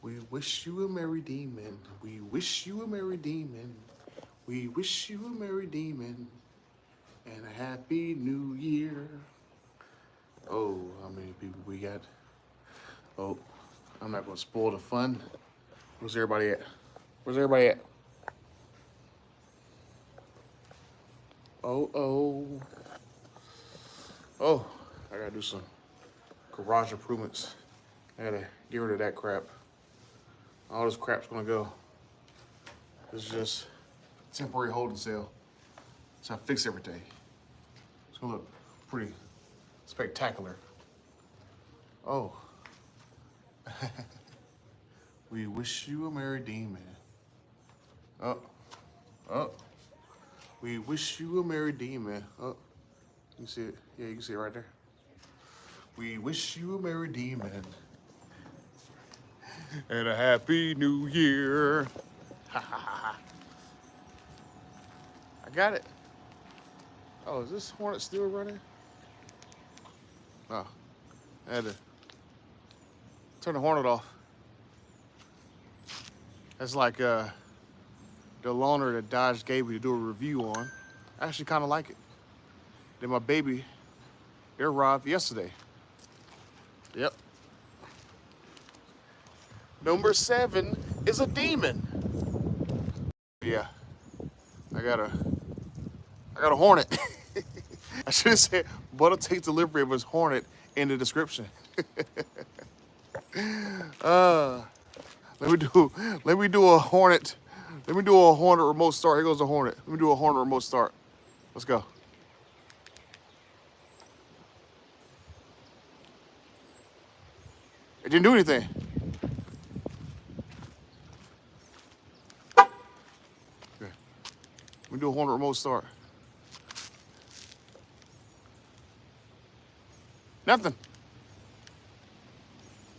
We wish you a merry demon. We wish you a merry demon. We wish you a merry demon and a happy new year. Oh, how many people we got? Oh, I'm not gonna spoil the fun. Where's everybody at? Where's everybody at? Oh. Oh, I gotta do some garage improvements. I gotta get rid of that crap. All this crap's gonna go. This is just temporary holding cell. So I fix everything. It's gonna look pretty spectacular. Oh. We wish you a merry demon. Oh. We wish you a merry demon. Oh. You can see it? Yeah, you can see it right there. We wish you a merry demon and a happy new year. Ha ha ha. I got it. Oh, is this Hornet still running? Oh, I had to turn the Hornet off. That's like the loaner that Dodge gave me to do a review on. I actually kind of like it. Then my baby, it arrived yesterday. Yep. Number 7 is a demon. Yeah, I got a Hornet. I should have said, but I'll take delivery of his Hornet in the description. Let me do a Hornet. Let me do a Hornet remote start. Here goes the Hornet. Let me do a Hornet remote start. Let's go. It didn't do anything. Okay. Let me do a Hornet remote start. Nothing.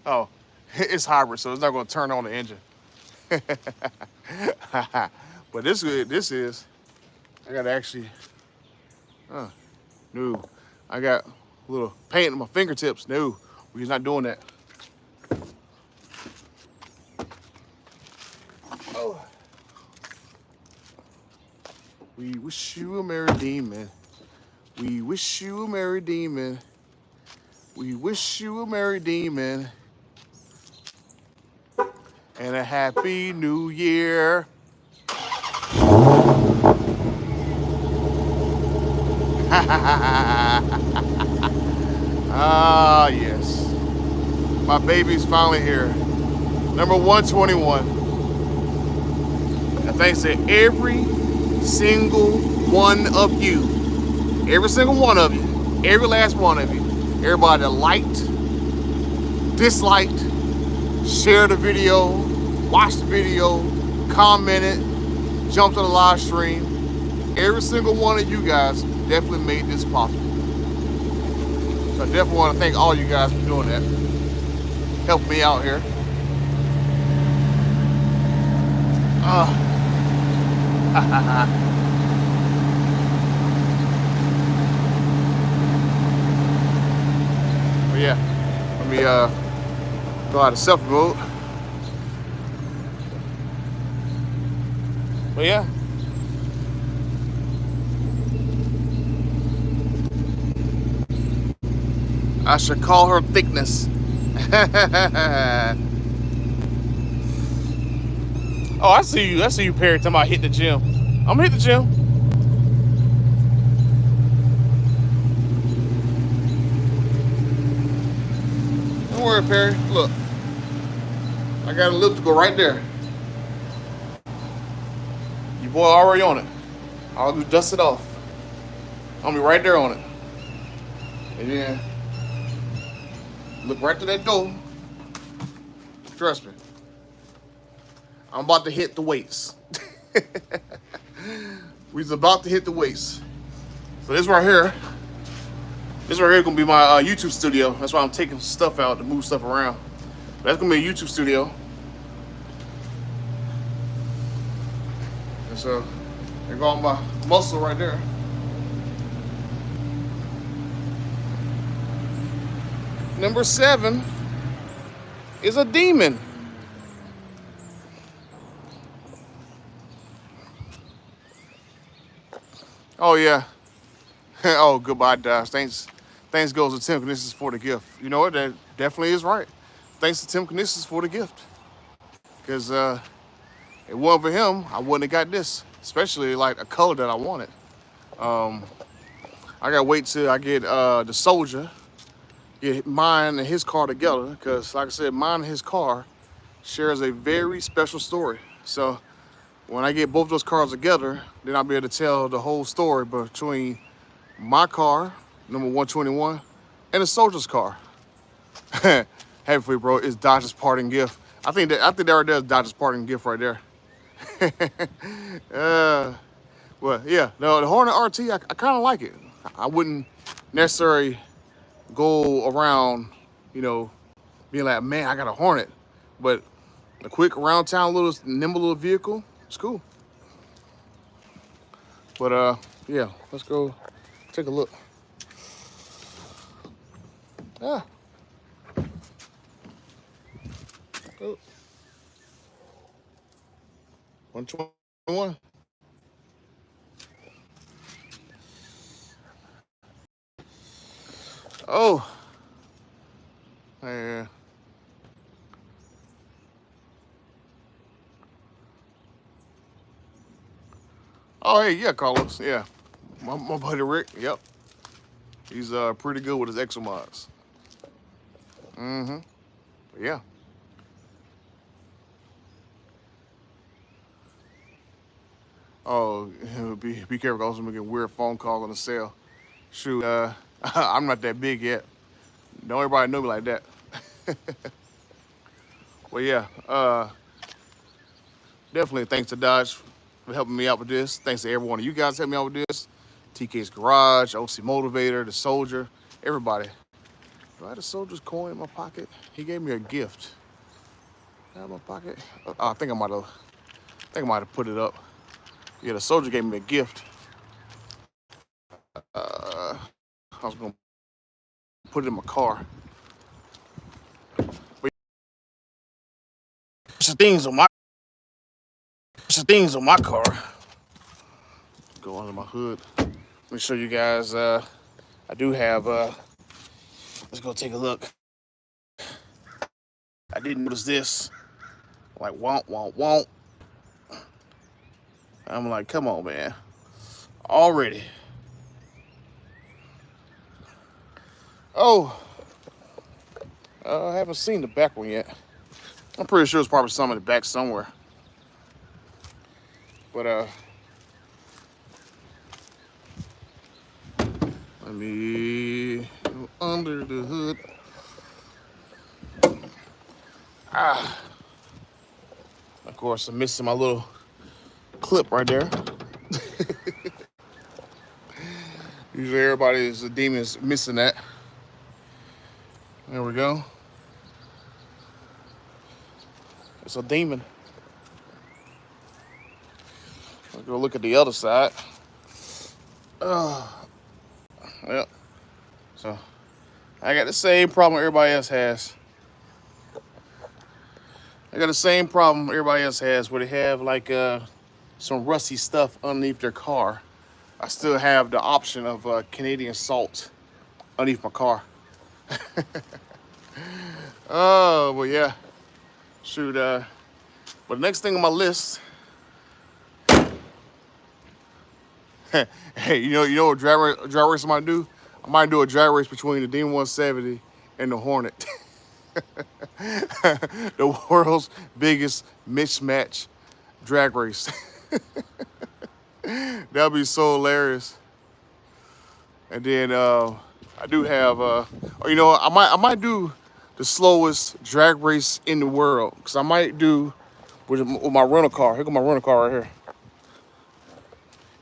Oh, it's hybrid, so it's not going to turn on the engine. But this is, I got to actually, no. I got a little paint on my fingertips. No, we're not doing that. Oh. We wish you a merry demon. We wish you a merry demon. We wish you a merry demon and a happy new year. Ah, yes. My baby's finally here. Number 121. And thanks to every single one of you. Every single one of you. Every last one of you. Everybody that liked, disliked, shared the video, watched the video, commented, jumped on the live stream. Every single one of you guys definitely made this possible. So I definitely want to thank all you guys for doing that. Helping me out here. But yeah, let me go out of selfie mode. But yeah. I should call her thickness. Oh, I see you. I see you, Perry, talking about hit the gym. I'm gonna hit the gym. Don't worry, Perry. Look. I got a elliptical right there. Your boy already on it. I'll just dust it off. I'll be right there on it. And then look right to that door. Trust me. I'm about to hit the weights. We's about to hit the weights. So this right here gonna be my YouTube studio. That's why I'm taking stuff out to move stuff around. That's gonna be a YouTube studio. And so there go my muscle right there. Number 7 is a demon. Oh yeah. Oh, goodbye, Dash. Thanks goes to Tim Knisses for the gift. You know what? That definitely is right. Thanks to Tim Knisses for the gift. Because it wasn't for him, I wouldn't have got this. Especially like a color that I wanted. I gotta wait till I get the Soldier, get mine and his car together. Because like I said, mine and his car shares a very special story. So when I get both those cars together, then I'll be able to tell the whole story between my car, number 121, and the Soldier's car. Happy for you, bro. It's Dodge's parting gift. I think that right there is Dodge's parting gift right there. uh, well, yeah, the Hornet RT, I kind of like it. I wouldn't necessarily go around, you know, being like, man, I got a Hornet. But a quick around town little nimble little vehicle, it's cool. But yeah, let's go take a look. Ah. Oh. 121. Oh. Yeah. Oh, hey, yeah, Carlos. Yeah. My buddy Rick. Yep. He's pretty good with his exomods. Mm-hmm. Yeah. Oh, be careful. Also making weird phone calls on the cell. Shoot, I'm not that big yet. Don't everybody know me like that. Well, yeah, definitely thanks to Dodge for helping me out with this. Thanks to every one of you guys helping me out with this. TK's Garage, OC Motivator, the Soldier, everybody. Do I have a Soldier's coin in my pocket? He gave me a gift. I have my pocket. Oh, I think I might have put it up. Yeah, the Soldier gave me a gift. I was gonna put it in my car. But there's things on my car. Go under my hood. Let me show you guys. I do have. Let's go take a look. I didn't notice this. Like won't. I'm like, come on, man. Already. Oh, I haven't seen the back one yet. I'm pretty sure it's probably some in the back somewhere. But let me go under the hood. Of course, I'm missing my little clip right there. Usually everybody's a demon's missing that. There we go. It's a demon. Let's go look at the other side. Yep. So I got the same problem everybody else has. I got the same problem everybody else has where they have like some rusty stuff underneath their car. I still have the option of Canadian salt underneath my car. Oh, well, yeah. Shoot, but the next thing on my list, hey, you know what drag race I might do? I might do a drag race between the Demon 170 and the Hornet. The world's biggest mismatch drag race. That'd be so hilarious. And then I do have, you know, I might do the slowest drag race in the world, because I might do with my rental car. Here go my rental car right here.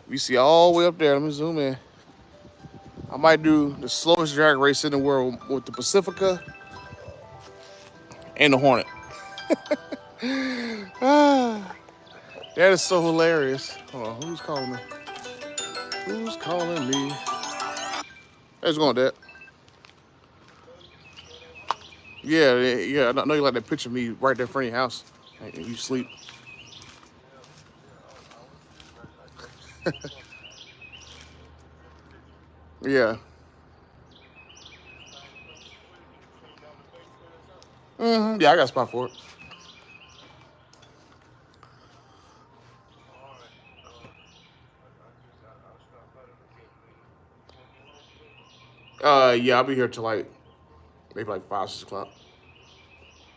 You see all the way up there. Let me zoom in. I might do the slowest drag race in the world with the Pacifica and the Hornet. That is so hilarious. Hold on, who's calling me? Who's calling me? Let's go on that. Yeah. I know you like that picture of me right there in front of your house. And you sleep. Yeah. Yeah, I got a spot for it. Yeah, I'll be here till like maybe like 5, 6 o'clock.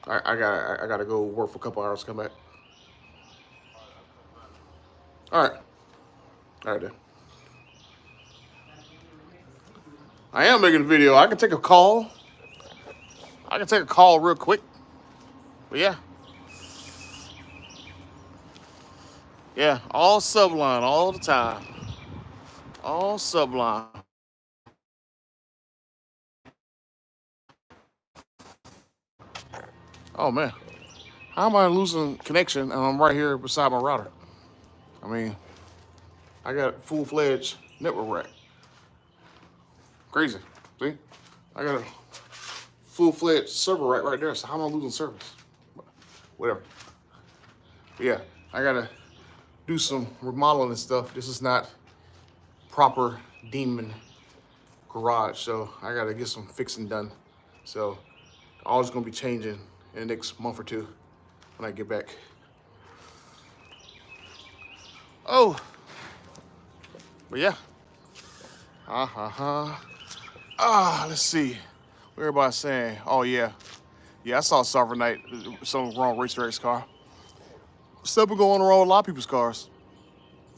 I gotta go work for a couple hours. Come back. All right. All right then. I am making a video. I can take a call. I can take a call real quick. But yeah, yeah, all subline all the time. All subline. Oh man, how am I losing connection and I'm right here beside my router? I mean, I got full-fledged network rack. Crazy. See? I got a full-fledged server rack right there. So how am I losing service? Whatever. But yeah, I gotta do some remodeling and stuff. This is not proper Demon garage, so I gotta get some fixing done. So all is gonna be changing in the next month or two when I get back. Oh, but yeah. Let's see. What everybody saying? Oh yeah. Yeah, I saw Sovereign Knight, something wrong with Racer's car. Stuff been going wrong with a lot of people's cars.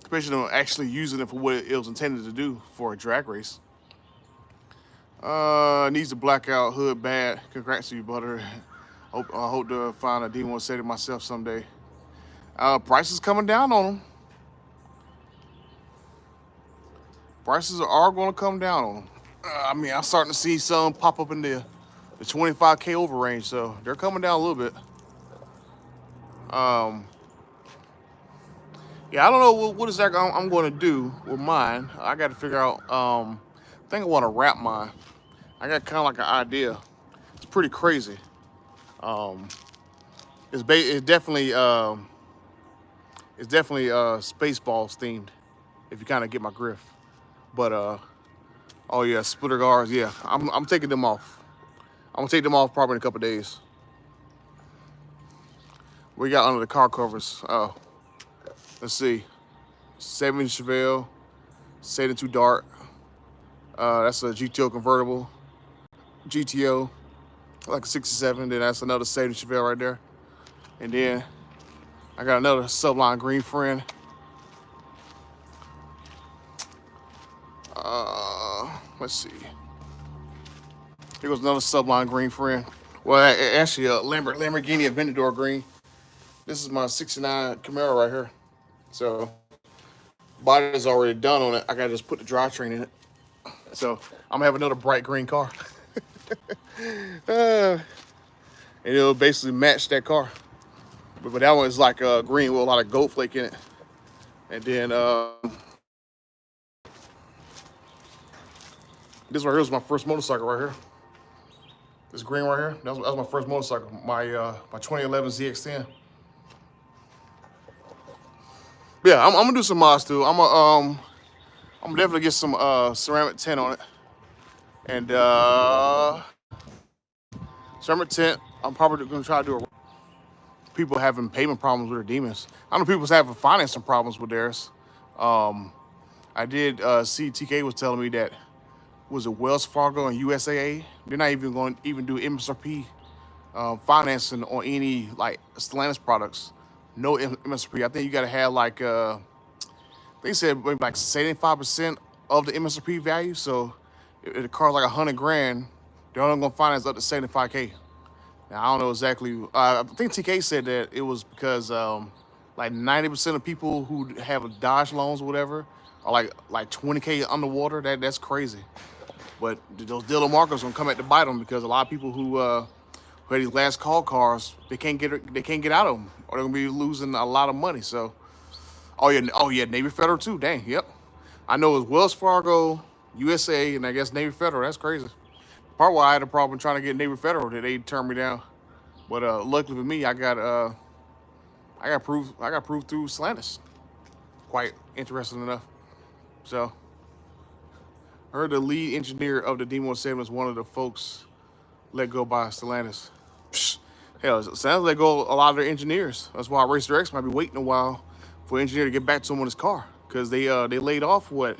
Especially them actually using it for what it was intended to do for a drag race. Needs a blackout hood bad. Congrats to you, Butter. I hope to find a D170 myself someday. Prices coming down on them. Prices are going to come down on them. I mean, I'm starting to see some pop up in the 25K over range, so they're coming down a little bit. Yeah, I don't know what exactly I'm going to do with mine. I got to figure out. I think I want to wrap mine. I got kind of like an idea. It's pretty crazy. Um, it's definitely Spaceballs themed, if you kind of get my griff. But oh yeah, splitter guards. Yeah, I'm taking them off. I'm gonna take them off probably in a couple days. We got under the car covers. Oh, let's see. 7 Chevelle, Satan 2 Dart. That's a GTO convertible. GTO, like a 67. Then that's another Satan Chevelle right there. And then I got another Subline Green Friend. Let's see. Here goes another Subline Green Friend. Well, actually, a Lamborghini Aventador Green. This is my 69 Camaro right here. So, body is already done on it. I gotta just put the drivetrain in it. So, I'm gonna have another bright green car. And it'll basically match that car. But that one is like green with a lot of gold flake in it. And then this right here was my first motorcycle right here. This green right here, that was my first motorcycle. My 2011 ZX10. Yeah, I'm gonna do some mods too. I'm gonna definitely get some ceramic tint on it. And ceramic tint, I'm probably gonna try to do a people having payment problems with their Demons. I know people's having financing problems with theirs. I did see TK was telling me that was it Wells Fargo and USAA. They're not even going to even do MSRP financing on any like Stellantis products. No MSRP. I think you got to have like they said maybe like 75% of the MSRP value. So if the car's like 100 grand, they're only gonna finance up to 75K. Now I don't know exactly. I think TK said that it was because like 90% of people who have Dodge loans or whatever are like 20K underwater. That's crazy. But those dealer markers gonna come at to bite them because a lot of people who had these last call cars, they can't get out of them, or they're gonna be losing a lot of money. So, oh yeah, Navy Federal too. Dang, yep. I know it's Wells Fargo, USA, and I guess Navy Federal. That's crazy. Part why I had a problem trying to get Navy Federal that they turned me down. But luckily for me, I got approved through Stellantis. Quite interesting enough. So I heard the lead engineer of the Demon 7 is one of the folks let go by Stellantis. Psh, hell, Stellantis let go a lot of their engineers. That's why Racer X might be waiting a while for an engineer to get back to him on his car, because they laid off what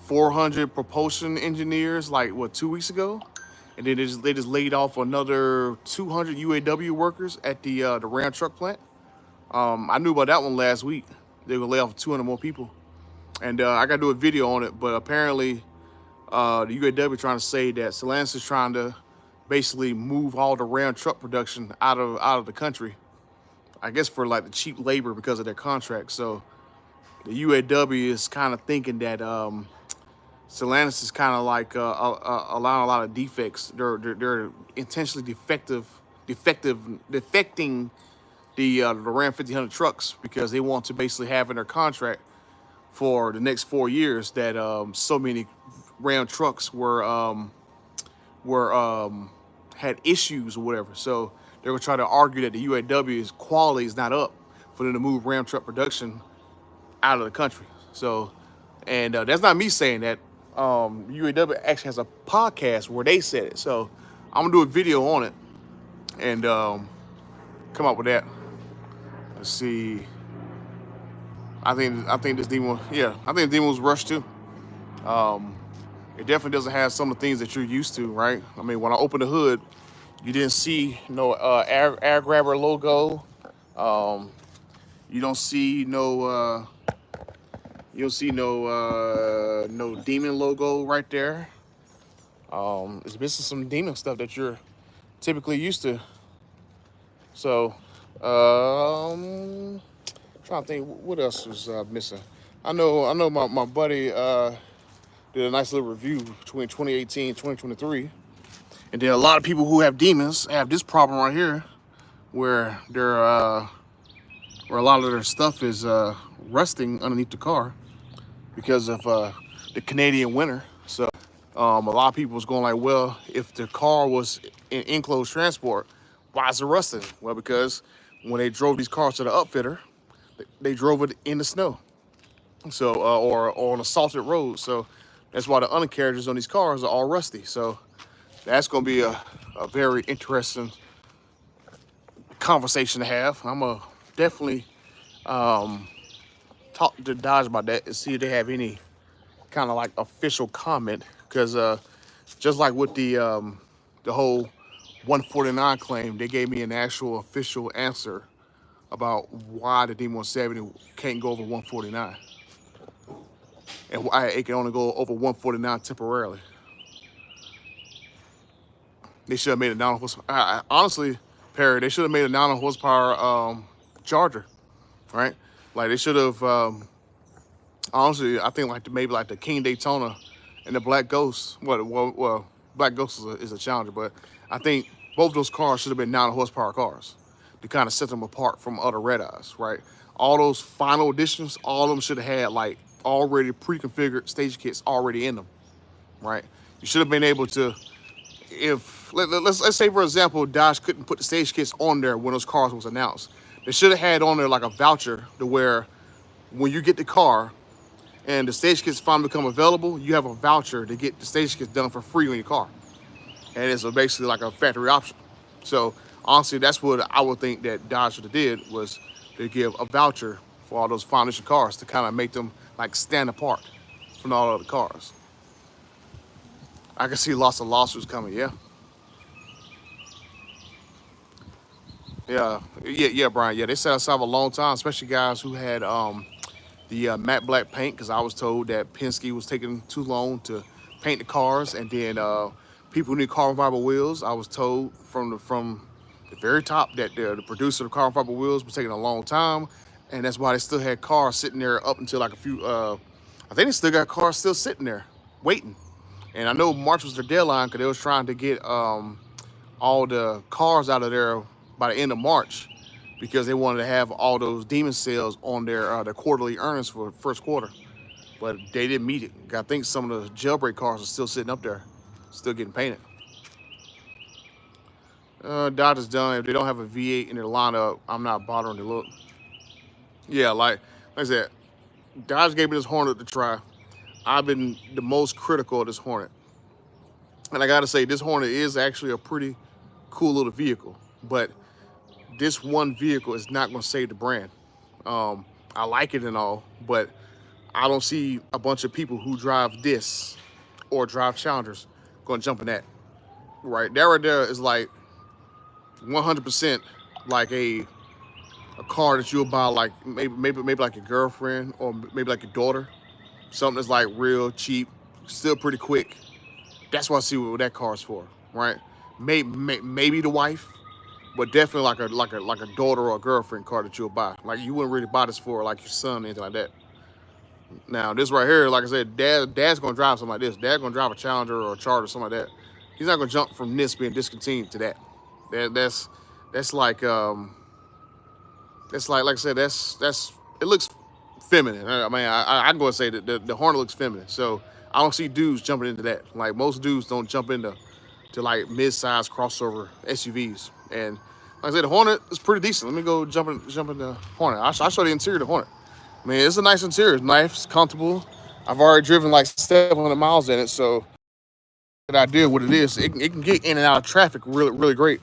400 propulsion engineers like what 2 weeks ago, and then they just laid off another 200 UAW workers at the Ram truck plant. I knew about that one last week. They were gonna lay off 200 more people, and I got to do a video on it. But apparently, the UAW trying to say that Stellantis is trying to basically move all the Ram truck production out of the country. I guess for like the cheap labor because of their contract. So the UAW is kind of thinking that Stellantis is kind of like allowing a lot of defects. They're intentionally defecting the Ram 1500 trucks because they want to basically have in their contract for the next 4 years that so many Ram trucks had issues or whatever. So they're gonna try to argue that the UAW's quality is not up for them to move Ram truck production out of the country. So, and that's not me saying that. UAW actually has a podcast where they said it. So I'm gonna do a video on it and come up with that. Let's see. I think this Demon, yeah, I think the Demon was rushed too. It definitely doesn't have some of the things that you're used to, right? I mean, when I opened the hood, you didn't see no air grabber logo. You don't see no no Demon logo right there. It's missing some Demon stuff that you're typically used to. So, trying to think what else was missing. I know my buddy did a nice little review between 2018 and 2023. And then a lot of people who have Demons have this problem right here, where a lot of their stuff is rusting underneath the car because of the Canadian winter. So a lot of people was going like, well, if the car was in enclosed transport, why is it rusting? Well, because when they drove these cars to the upfitter, they drove it in the snow, so or on a salted road. So that's why the undercarriages on these cars are all rusty. So that's going to be a very interesting conversation to have. I'm going to definitely talk to Dodge about that and see if they have any kind of like official comment. Because just like with the whole 149 claim, they gave me an actual official answer about why the D170 can't go over 149. And why it can only go over 149 temporarily. They should have made a 900 horsepower. Honestly, Perry, they should have made a 900 horsepower Charger, right? Like they should have. Honestly, I think like maybe like the King Daytona and the Black Ghost. Well, Black Ghost is a Challenger, but I think both those cars should have been 900 horsepower cars to kind of set them apart from other red eyes, right? All those final editions, all of them should have had like already pre-configured stage kits already in them, right? You should have been able to. If let's say for example, Dodge couldn't put the stage kits on there when those cars was announced, they should have had on there like a voucher to where when you get the car and the stage kits finally become available, you have a voucher to get the stage kits done for free on your car, and it's basically like a factory option. So honestly, that's what I would think that Dodge should have did, was to give a voucher for all those foundation cars to kind of make them like stand apart from all other cars. I can see lots of lawsuits coming, yeah. Yeah, Brian. Yeah, they set us up a long time, especially guys who had the matte black paint, because I was told that Penske was taking too long to paint the cars, and then people who need carbon fiber wheels, I was told from the very top that the producer of carbon fiber wheels was taking a long time, and that's why they still had cars sitting there up until like a few. I think they still got cars still sitting there waiting. And I know March was their deadline because they was trying to get all the cars out of there by the end of March, because they wanted to have all those Demon sales on their quarterly earnings for the first quarter. But they didn't meet it. I think some of the jailbreak cars are still sitting up there, still getting painted. Dodge is done. If they don't have a V8 in their lineup, I'm not bothering to look. Yeah, like I said, Dodge gave me this Hornet to try. I've been the most critical of this Hornet. And I gotta say, this Hornet is actually a pretty cool little vehicle. But this one vehicle is not gonna save the brand. I like it and all, but I don't see a bunch of people who drive this or drive Challengers gonna jump in that. Right, that right there is like 100% like a car that you'll buy like maybe like your girlfriend or maybe like your daughter. Something that's like real cheap, still pretty quick. That's what I see what that car is for, right? Maybe the wife, but definitely like a daughter or a girlfriend car that you'll buy. Like you wouldn't really buy this for like your son or anything like that. Now this right here, like I said, dad's gonna drive something like this. Dad's gonna drive a Challenger or a Charger or something like that. He's not gonna jump from this being discontinued to that. That's like like I said, that's it looks feminine. I mean, I can go and say that the Hornet looks feminine. So I don't see dudes jumping into that. Like most dudes don't jump into like mid-size crossover SUVs. And like I said, the Hornet is pretty decent. Let me go jump in the Hornet. I'll show the interior of the Hornet. I mean, it's a nice interior. It's nice, comfortable. I've already driven like 700 miles in it, so an idea what it is. It can get in and out of traffic really great.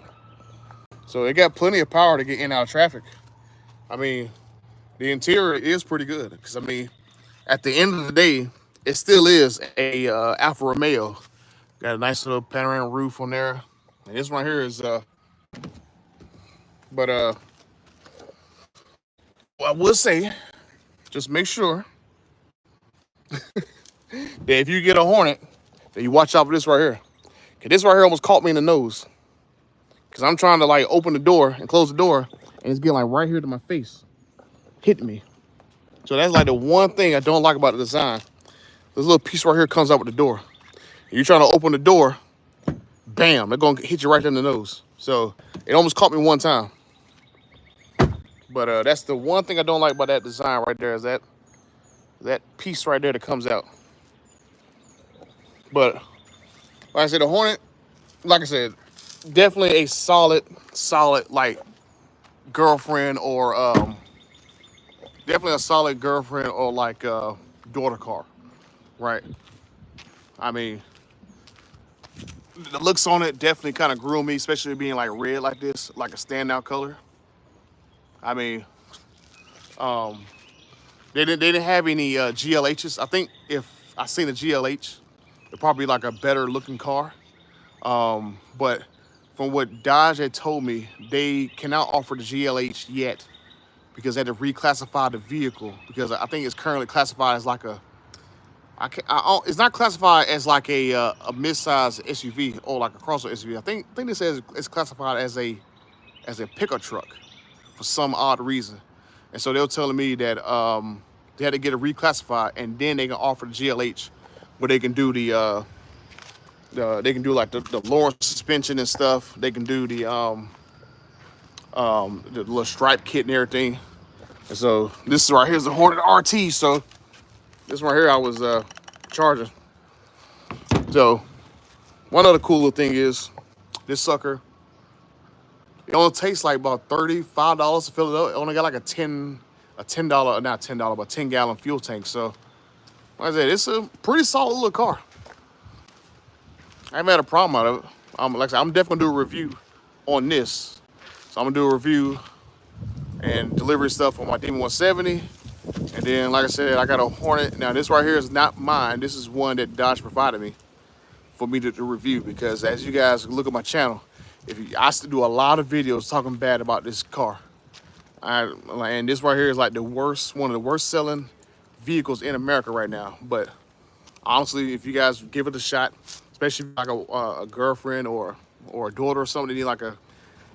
So it got plenty of power to get in and out of traffic. I mean, the interior is pretty good because I mean, at the end of the day, it still is a Alfa Romeo. Got a nice little panoramic roof on there, and this one here is but well, I will say, just make sure that if you get a Hornet, that you watch out for this right here. Cause this right here almost caught me in the nose. Cause I'm trying to like open the door and close the door, and it's getting like right here to my face, hitting me. So that's like the one thing I don't like about the design. This little piece right here comes out with the door. And you're trying to open the door, bam, they're gonna hit you right in the nose. So it almost caught me one time. But that's the one thing I don't like about that design right there is that piece right there that comes out. But like I said, the Hornet, like I said, definitely a solid like girlfriend or definitely a solid girlfriend or like daughter car, right? I mean, the looks on it definitely kind of grew me, especially being like red like this, like a standout color. I mean, they didn't have any GLHs. I think if I seen a GLH, it'd probably be like a better looking car. But from what Dodge had told me, they cannot offer the GLH yet because they had to reclassify the vehicle because I think it's currently classified as like a it's not classified as like a mid-size SUV or like a crossover SUV. I think they says it's classified as a pickup truck for some odd reason. And so they were telling me that they had to get it reclassified and then they can offer the GLH where they can do they can do like the lower suspension and stuff. They can do the little stripe kit and everything. And so this right here is the Hornet RT. So this right here I was charging. So one other cool little thing is this sucker. It only takes like about $35 to fill it up. It only got like a $10, not $10, but 10-gallon fuel tank. So like I said, it's a pretty solid little car. I haven't had a problem out of it. Like I said, I'm definitely gonna do a review on this. So I'm gonna do a review and delivery stuff on my Demon 170. And then, like I said, I got a Hornet. Now this right here is not mine. This is one that Dodge provided me for me to review because as you guys look at my channel, I still do a lot of videos talking bad about this car. And this right here is like one of the worst selling vehicles in America right now. But honestly, if you guys give it a shot, especially like a girlfriend or a daughter or something that need like a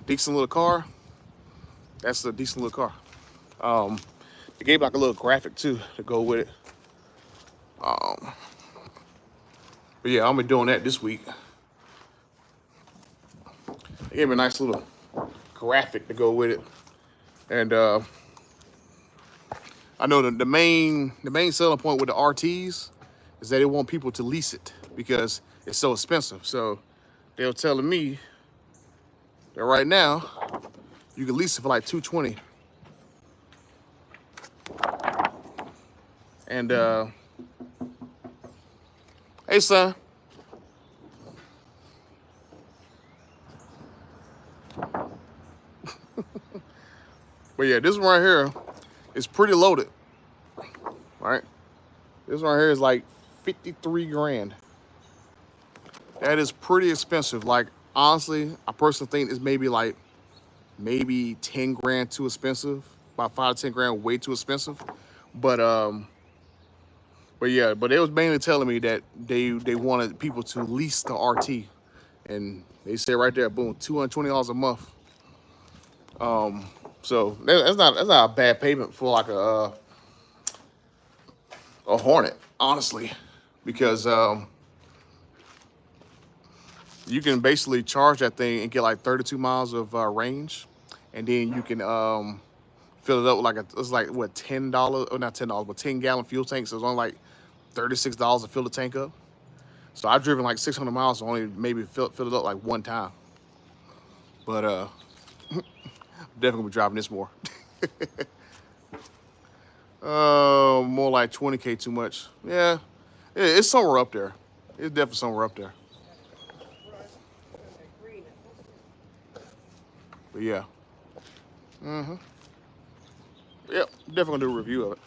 decent little car, that's a decent little car. They gave like a little graphic too to go with it. But yeah, I'm gonna be doing that this week. They gave me a nice little graphic to go with it. And I know the main selling point with the RTs is that they want people to lease it because it's so expensive. So they were telling me that right now you can lease it for like $220. And Hey, son. But yeah, this one right here is pretty loaded, right? This one right here is like 53 grand. That is pretty expensive. Like, honestly, I personally think it's maybe 10 grand too expensive. About 5 to 10 grand way too expensive. But yeah, but they was mainly telling me that they wanted people to lease the RT. And they said right there, boom, $220 a month. So that's not a bad payment for like a Hornet, honestly, because you can basically charge that thing and get like 32 miles of range, and then you can fill it up with it's like what, $10, or not $10, but 10-gallon fuel tank. So it's only like $36 to fill the tank up. So I've driven like 600 miles, so only maybe fill it up like one time. But definitely gonna be driving this more. More like 20K too much. Yeah, it's somewhere up there. It's definitely somewhere up there. But yeah. Yep, definitely gonna do a review of it.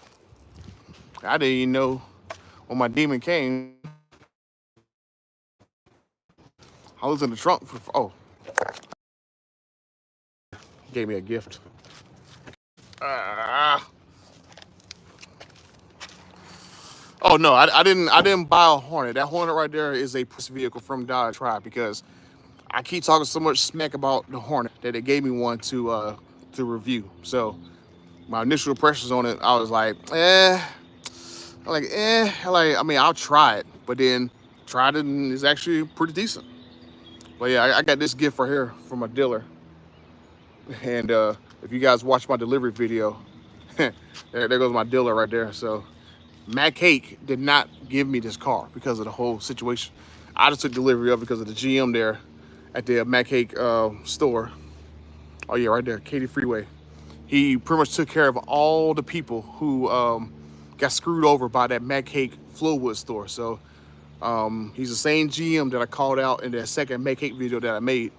I didn't even know when my Demon came. I was in the trunk for, gave me a gift. Ah. Oh no, I didn't buy a Hornet. That Hornet right there is a vehicle from Dodge Tribe, because I keep talking so much smack about the Hornet that they gave me one to review. So my initial impressions on it, I was like, I mean, I'll try it, but then tried it and it's actually pretty decent. But yeah, I got this gift right here from my dealer. And if you guys watch my delivery video, there goes my dealer right there. So Matt Cake did not give me this car because of the whole situation. I just took delivery of it because of the GM there at the Matt Cake store. Oh yeah, right there, Katy Freeway. He pretty much took care of all the people who got screwed over by that Matt Cake Flowwood store. So he's the same GM that I called out in that second Matt Cake video that I made.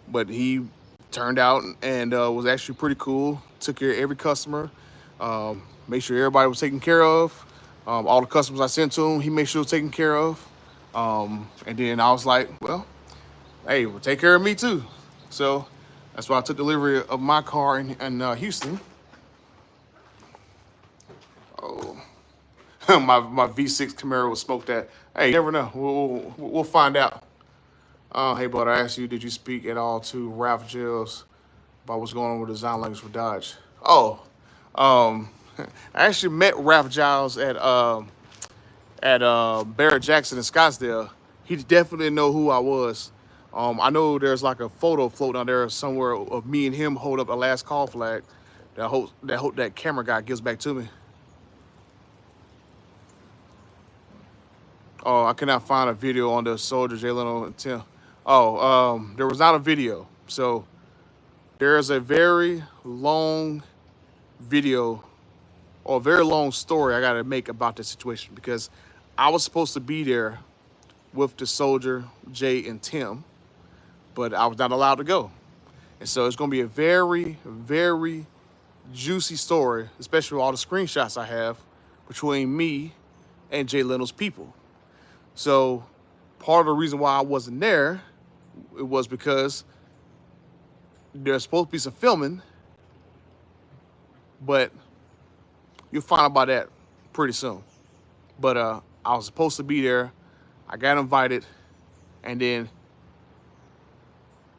But he turned out and was actually pretty cool. Took care of every customer. Made sure everybody was taken care of. All the customers I sent to him, he made sure was taken care of. And then I was like, well, hey, well, take care of me too. So that's why I took delivery of my car in Houston. Oh, my V6 Camaro was smoked at. Hey, you never know. We'll find out. Hey, bud, I asked you, did you speak at all to Ralph Gilles about what's going on with design language for Dodge? Oh, I actually met Ralph Giles at Barrett Jackson in Scottsdale. He definitely didn't know who I was. I know there's like a photo floating out there somewhere of me and him hold up a last call flag that I hope that camera guy gives back to me. Oh, I cannot find a video on the Soldier, Jay Leno, and Tim. Oh, there was not a video. So there's a very long video or a very long story I got to make about this situation, because I was supposed to be there with the Soldier, Jay, and Tim, but I was not allowed to go. And so it's going to be a very, very juicy story, especially with all the screenshots I have between me and Jay Leno's people. So part of the reason why I wasn't there, it was because there's supposed to be some filming, but you'll find out about that pretty soon. But I was supposed to be there. I got invited, and then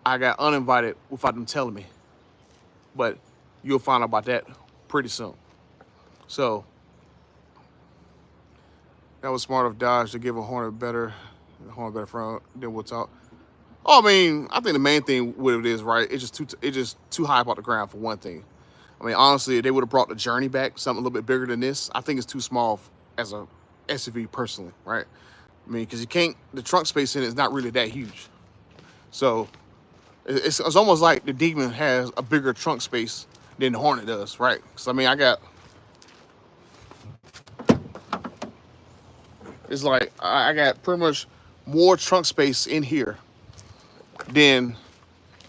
I got uninvited without them telling me. But you'll find out about that pretty soon. So that was smart of Dodge to give a Hornet better front. Then we'll talk. Oh, I mean, I think the main thing with it is, right, it's just too high up off the ground for one thing. I mean, honestly, if they would have brought the Journey back, something a little bit bigger than this, I think it's too small as a SUV personally, right? I mean, because the trunk space in it is not really that huge. So it's almost like the Demon has a bigger trunk space than the Hornet does, right? Because, I mean, I got It's like I got pretty much more trunk space in here than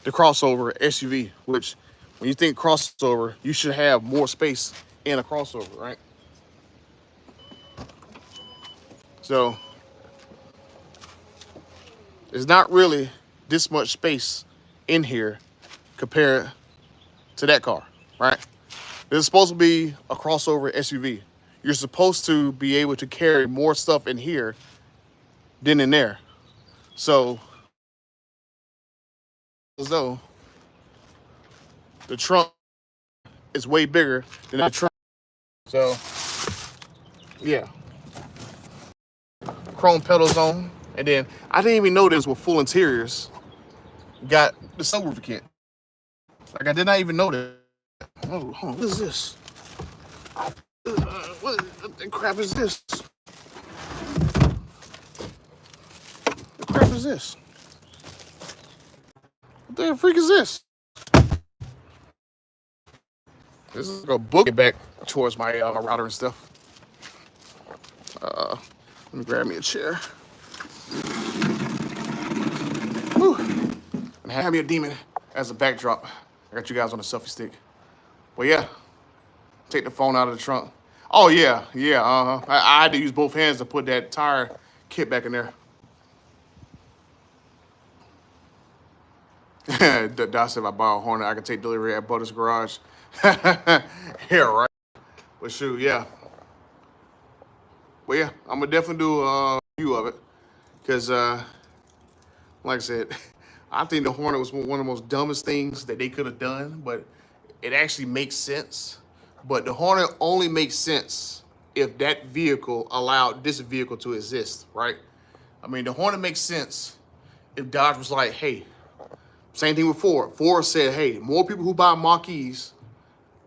the crossover SUV, which when you think crossover, you should have more space in a crossover, right? So it's not really this much space in here compared to that car, right? This is supposed to be a crossover SUV. You're supposed to be able to carry more stuff in here than in there. So, as though the trunk is way bigger than the trunk. So, yeah, chrome pedals on, and then I didn't even know this with full interiors. Got the subwoofer kit. Like I did not even know that. Oh, what is this? What the crap is this? What the crap is this? What the freak is this? This is a book back towards my my router and stuff. Let me grab me a chair. Whew. And have me a demon as a backdrop. I got you guys on a selfie stick. But yeah, take the phone out of the trunk. Oh yeah, yeah. I had to use both hands to put that tire kit back in there. Doc said if I buy a Hornet, I can take delivery at Butter's garage. Yeah, right. But shoot, yeah. But yeah, I'm gonna definitely do a review of it because, like I said, I think the Hornet was one of the most dumbest things that they could have done, but it actually makes sense. But the Hornet only makes sense if that vehicle allowed this vehicle to exist, right? I mean, the Hornet makes sense if Dodge was like, hey, same thing with Ford. Ford said, hey, more people who buy Marquis,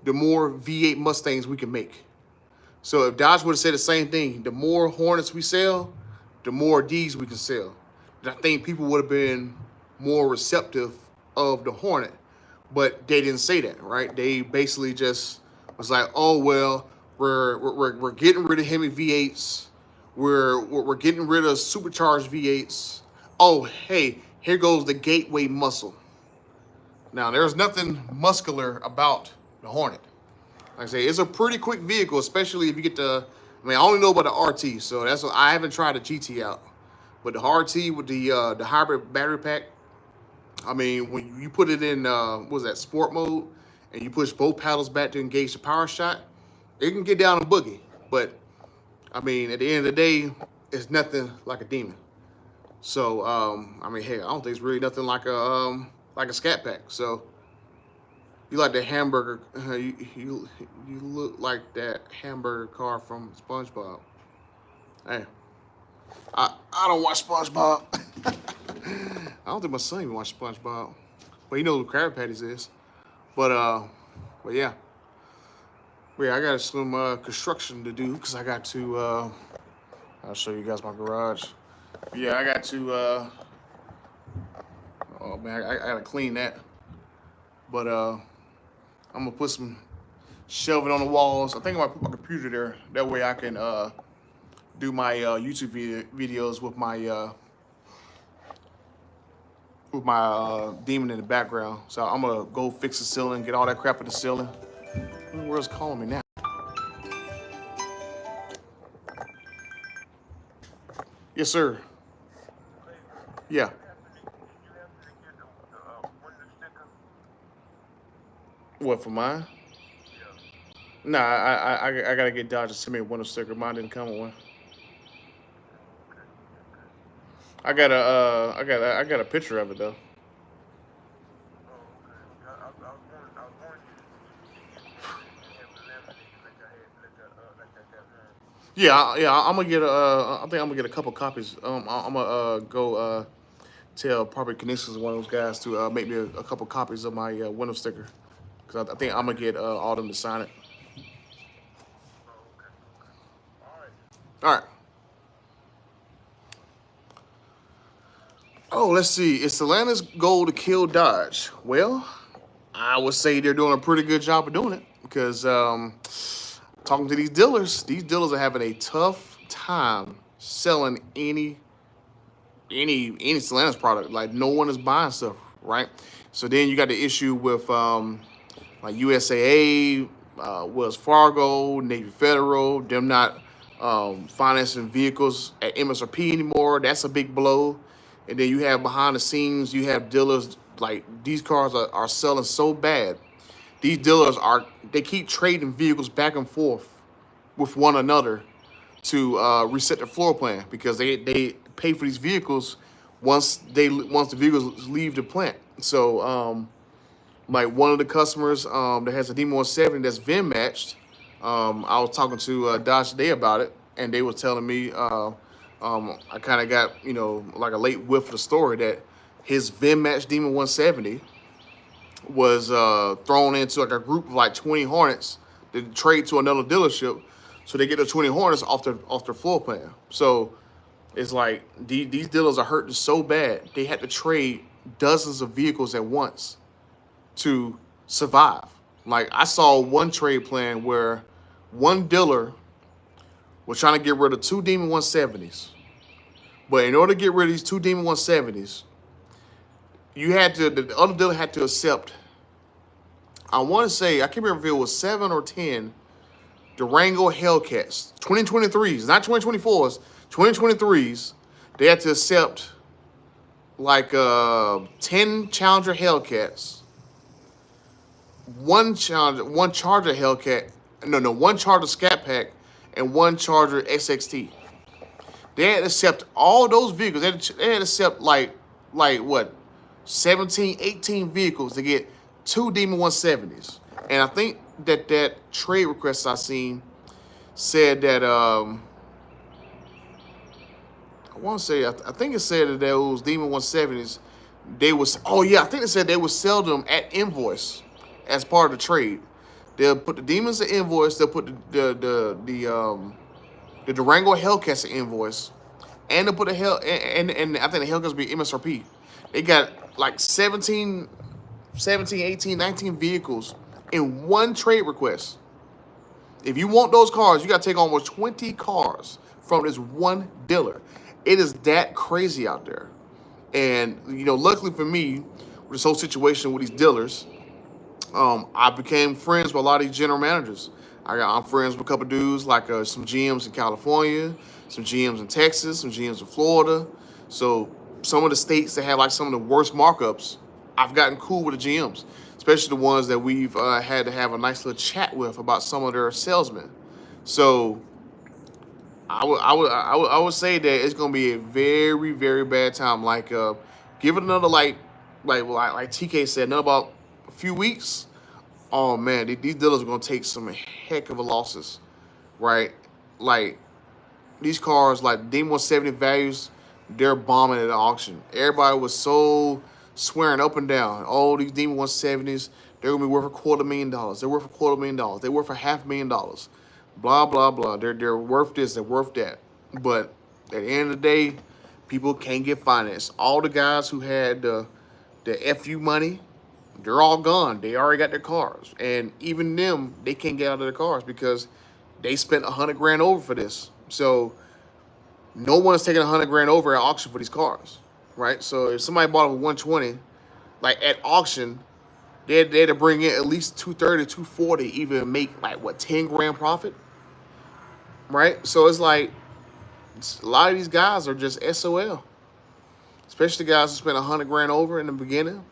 the more V8 Mustangs we can make. So if Dodge would have said the same thing, the more Hornets we sell, the more Ds we can sell. And I think people would have been more receptive of the Hornet. But they didn't say that, right? They basically just was like, oh, well, we're getting rid of Hemi V8s. We're getting rid of supercharged V8s. Oh, hey, here goes the gateway muscle. Now, there's nothing muscular about the Hornet. Like I say, it's a pretty quick vehicle, especially if you get the, I mean, I only know about the RT, so that's what, I haven't tried the GT out. But the RT with the hybrid battery pack, I mean, when you put it in, what was that, sport mode, and you push both paddles back to engage the power shot, it can get down a boogie. But, I mean, at the end of the day, it's nothing like a Demon. So, I mean, hey, I don't think it's really nothing like a Scat Pack. So, you like that hamburger, you look like that hamburger car from SpongeBob. Hey, I don't watch SpongeBob. I don't think my son even watched SpongeBob. But he knows what Krabby Patties is. But yeah. But yeah, I got some construction to do because I got to, I'll show you guys my garage. But yeah, I got to, oh man, I got to clean that. But I'm going to put some shelving on the walls. I think I might put my computer there. That way I can do my YouTube videos with my Demon in the background. So I'm gonna go fix the ceiling, get all that crap in the ceiling. Where's calling me now? Yes, sir. Yeah. What, for mine? Nah, I gotta get Dodge to send me a window sticker. Mine didn't come with one. I got a picture of it though. Yeah, yeah. I'm gonna get I think I'm gonna get a couple copies. I'm gonna go tell Property Connections, one of those guys, to make me a couple copies of my window sticker, because I think I'm gonna get all of them to sign it. All right. Oh, let's see. Is Stellantis' goal to kill Dodge? Well, I would say they're doing a pretty good job of doing it because talking to these dealers are having a tough time selling any Stellantis product. Like no one is buying stuff, right? So then you got the issue with like USAA, Wells Fargo, Navy Federal, them not financing vehicles at MSRP anymore. That's a big blow. And then you have behind the scenes, you have dealers like these cars are selling so bad. These dealers they keep trading vehicles back and forth with one another to reset their floor plan because they pay for these vehicles once the vehicles leave the plant. So like one of the customers that has a Demon 170 that's VIN matched, I was talking to Dodge today about it, and they were telling me I kind of got like a late whiff of the story that his VIN matched Demon 170 was thrown into like a group of like 20 Hornets that trade to another dealership, so they get the 20 Hornets off their floor plan. So it's like these dealers are hurting so bad they had to trade dozens of vehicles at once to survive. Like I saw one trade plan where one dealer was trying to get rid of 2 Demon 170s, but in order to get rid of these 2 Demon 170s, the other dealer had to accept, I want to say, I can't remember if it was 7 or 10 Durango Hellcats, 2023s, not 2024s, 2023s. They had to accept like 10 Challenger Hellcats, one Charger Hellcat, one Charger Scat Pack, and one Charger SXT. They had to accept all those vehicles. They had to accept like what, 17, 18 vehicles to get 2 Demon 170s. And I think that trade request I seen said that I want to say I think it said that those Demon 170s I think they said they would sell them at invoice as part of the trade. They'll put the Demons at invoice. They'll put the Durango Hellcats at invoice, and they'll put and I think the Hellcats be MSRP. They got like 17, 18, 19 vehicles in one trade request. If you want those cars, you got to take almost 20 cars from this one dealer. It is that crazy out there. And, luckily for me, with this whole situation with these dealers, I became friends with a lot of these general managers. I'm friends with a couple dudes, like some GMs in California, some GMs in Texas, some GMs in Florida. So some of the states that have like some of the worst markups, I've gotten cool with the GMs, especially the ones that we've had to have a nice little chat with about some of their salesmen. So I would say that it's gonna be a very, very bad time. Like give it another like TK said, another about a few weeks. Oh man, these dealers are gonna take some heck of a losses, right? Like these cars, like Demon 170 values, they're bombing at the auction. Everybody was so swearing up and down, oh, these Demon 170s, they're gonna be worth $250,000. They're worth $250,000. They're worth $500,000. Blah blah blah. They're worth this. They're worth that. But at the end of the day, people can't get financed. All the guys who had the FU money, they're all gone. They already got their cars, and even them, they can't get out of their cars because they spent $100,000 over for this. So no one's taking $100,000 over at auction for these cars, right? So if somebody bought it for 120, like at auction, they had to bring in at least 230, 240, even make like what, 10 grand profit, right? So it's like a lot of these guys are just SOL, especially the guys who spent $100,000 over in the beginning.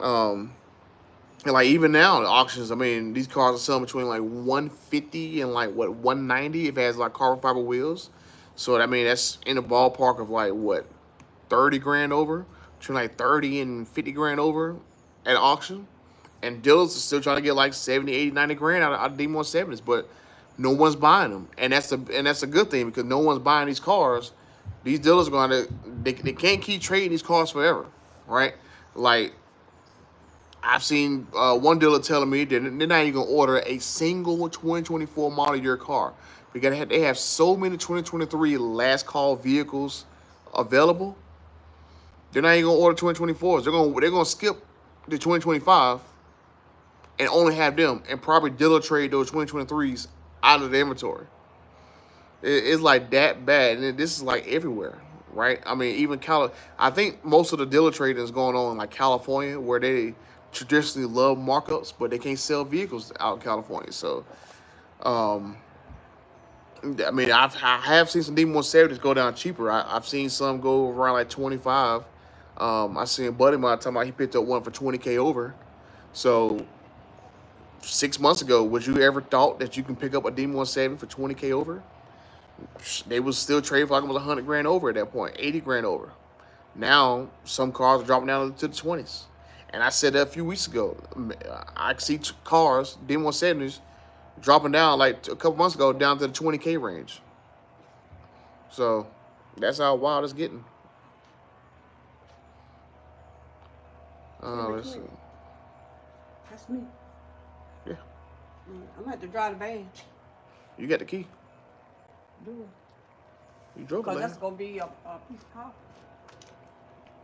And like even now the auctions, I mean, these cars are selling between like 150 and like what, 190 if it has like carbon fiber wheels. So I mean that's in the ballpark of like what, 30,000 over, between like 30 and 50,000 over at auction. And dealers are still trying to get like 70, 80, 90,000 out of Demon 170s, but no one's buying them. And that's a good thing because no one's buying these cars. These dealers are going to, they can't keep trading these cars forever, right? Like I've seen one dealer telling me that they're not even going to order a single 2024 model year car because they have so many 2023 last call vehicles available. They're not even going to order 2024s. They're going to skip the 2025 and only have them and probably dealer trade those 2023s out of the inventory. It's like that bad, and this is like everywhere, right? I mean, even I think most of the dealer trading is going on in like California, where they traditionally love markups, but they can't sell vehicles out in California. So, um, I mean, I have seen some D170s go down cheaper. I've seen some go around like 25. I seen a buddy of mine talking about he picked up one for 20K over. So 6 months ago, would you ever thought that you can pick up a D170 for 20K over? They was still trading for like almost 100 grand over at that point, 80 grand over. Now some cars are dropping down to the 20s. And I said that a few weeks ago. I see cars, D170s, dropping down like a couple months ago down to the 20K range. So that's how wild it's getting. Let's see. That's me. Yeah. I'm gonna have to drive the van. You got the key. Do it. You drove it. Because that's gonna be a piece of coffee.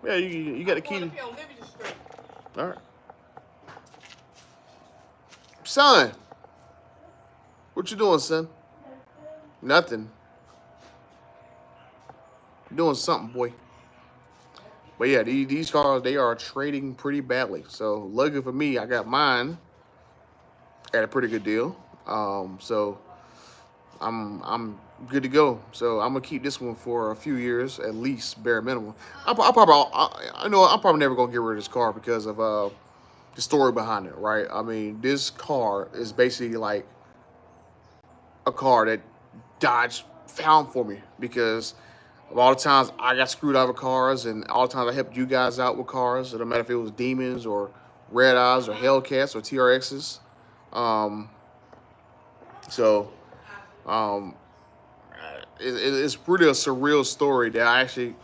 Yeah, you got the key. All right. Son, what you doing, son? Nothing. You're doing something, boy. But yeah, these cars, they are trading pretty badly. So lucky for me, I got mine at a pretty good deal. So I'm good to go. So I'm gonna keep this one for a few years at least, bare minimum. I'm probably never gonna get rid of this car because of the story behind it, right? I mean, this car is basically like a car that Dodge found for me because of all the times I got screwed out of cars and all the times I helped you guys out with cars. It don't matter if it was Demons or Red Eyes or Hellcats or TRXs. It's really a surreal story that I actually